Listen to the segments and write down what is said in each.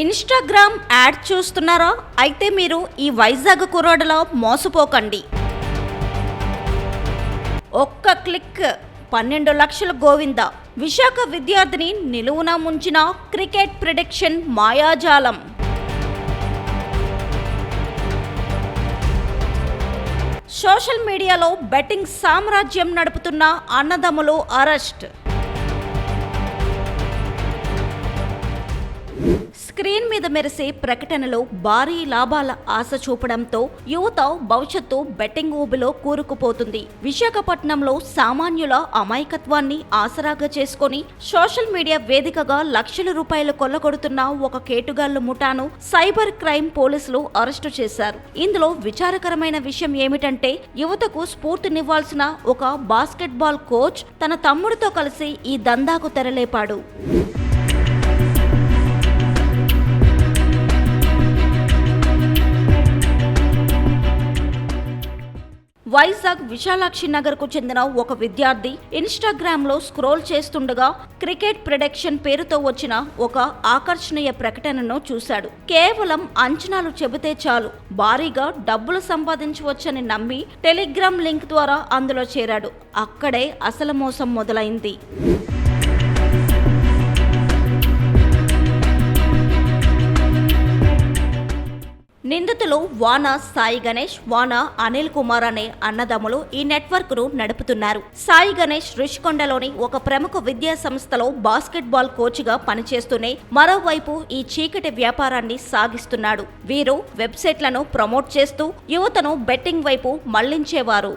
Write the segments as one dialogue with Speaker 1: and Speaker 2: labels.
Speaker 1: Instagram add చూస్తున్నారా? అయితే మీరు ఈ వైజాగ్ కుర్రాడిలో మోసపోకండి. ఒక్క క్లిక్ 12 లక్షల గోవింద. విశాఖ విద్యార్థిని నిలువున ముంచిన క్రికెట్ ప్రిడిక్షన్ మాయాజాలం. సోషల్ మీడియాలో బెట్టింగ్ సామ్రాజ్యం నడుపుతున్న అన్నదమ్ములు అరెస్ట్. స్క్రీన్ మీద మెరిసే ప్రకటనలో భారీ లాభాల ఆశ చూపడంతో యువత భవిష్యత్తు బెట్టింగ్ ఊబిలో కూరుకుపోతుంది. విశాఖపట్నంలో సామాన్యుల అమాయకత్వాన్ని ఆసరాగా చేసుకుని సోషల్ మీడియా వేదికగా లక్షల రూపాయలు కొల్లగొడుతున్న ఒక కేటుగాళ్ల ముఠాను సైబర్ క్రైమ్ పోలీసులు అరెస్టు చేశారు. ఇందులో విచారకరమైన విషయం ఏమిటంటే, యువతకు స్ఫూర్తినివ్వాల్సిన ఒక బాస్కెట్బాల్ కోచ్ తన తమ్ముడితో కలిసి ఈ దందాకు తెరలేపాడు. వైజాగ్ విశాలాక్షి నగర్ కు చెందిన ఒక విద్యార్థి ఇన్స్టాగ్రామ్ లో స్క్రోల్ చేస్తుండగా క్రికెట్ ప్రిడిక్షన్ పేరుతో వచ్చిన ఒక ఆకర్షణీయ ప్రకటనను చూశాడు. కేవలం అంచనాలు చెబితే చాలు భారీగా డబ్బులు సంపాదించవచ్చని నమ్మి టెలిగ్రామ్ లింక్ ద్వారా అందులో చేరాడు. అక్కడే అసలు మోసం మొదలైంది. నిందితులు వాన సాయి గణేష్, వాన అనిల్ కుమార్ అనే అన్నదమ్ములు ఈ నెట్వర్క్ ను నడుపుతున్నారు. సాయి గణేష్ రుషికొండలోని ఒక ప్రముఖ విద్యా సంస్థలో బాస్కెట్బాల్ కోచ్ గా పనిచేస్తూనే మరోవైపు ఈ చీకటి వ్యాపారాన్ని సాగిస్తున్నాడు. వీరు వెబ్సైట్లను ప్రమోట్ చేస్తూ యువతను బెట్టింగ్ వైపు మళ్లించేవారు.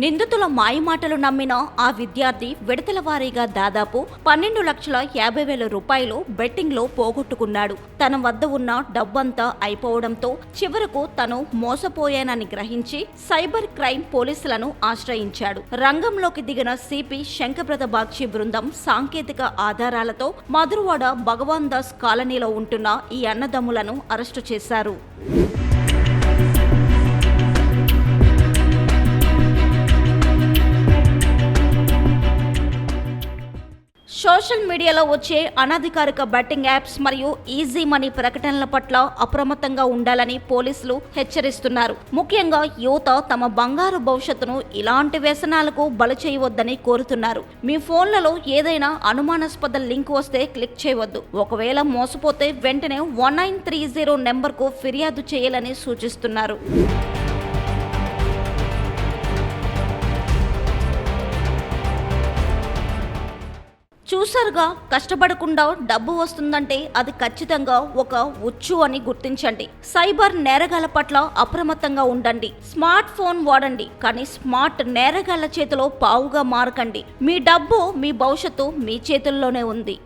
Speaker 1: నిందితుల మాయమాటలు నమ్మిన ఆ విద్యార్థి విడతల వారీగా దాదాపు 12,50,000 రూపాయలు బెట్టింగ్ లో పోగొట్టుకున్నాడు. తన వద్ద ఉన్న డబ్బంతా అయిపోవడంతో చివరకు తను మోసపోయానని గ్రహించి సైబర్ క్రైమ్ పోలీసులను ఆశ్రయించాడు. రంగంలోకి దిగిన సిపి శంకరప్రద బాక్షి బృందం సాంకేతిక ఆధారాలతో మధురవాడ భగవాన్ దాస్ కాలనీలో ఉంటున్న ఈ అన్నదమ్ములను అరెస్టు చేశారు. సోషల్ మీడియాలో వచ్చే అనధికారిక బెట్టింగ్ యాప్స్ మరియు ఈజీ మనీ ప్రకటనల పట్ల అప్రమత్తంగా ఉండాలని పోలీసులు హెచ్చరిస్తున్నారు. ముఖ్యంగా యువత తమ బంగారు భవిష్యత్తును ఇలాంటి వ్యసనాలకు బలి చేయవద్దని కోరుతున్నారు. మీ ఫోన్లలో ఏదైనా అనుమానాస్పద లింక్ వస్తే క్లిక్ చేయవద్దు. ఒకవేళ మోసపోతే వెంటనే 1930 నెంబర్కు ఫిర్యాదు చేయాలని సూచిస్తున్నారు. చూసారుగా, కష్టపడకుండా డబ్బు వస్తుందంటే అది ఖచ్చితంగా ఒక ఉచ్చు అని గుర్తించండి. సైబర్ నేరగాళ్ల పట్ల అప్రమత్తంగా ఉండండి. స్మార్ట్ ఫోన్ వాడండి, కానీ స్మార్ట్ నేరగాళ్ల చేతిలో పావుగా మారకండి. మీ డబ్బు, మీ భవిష్యత్తు మీ చేతుల్లోనే ఉంది.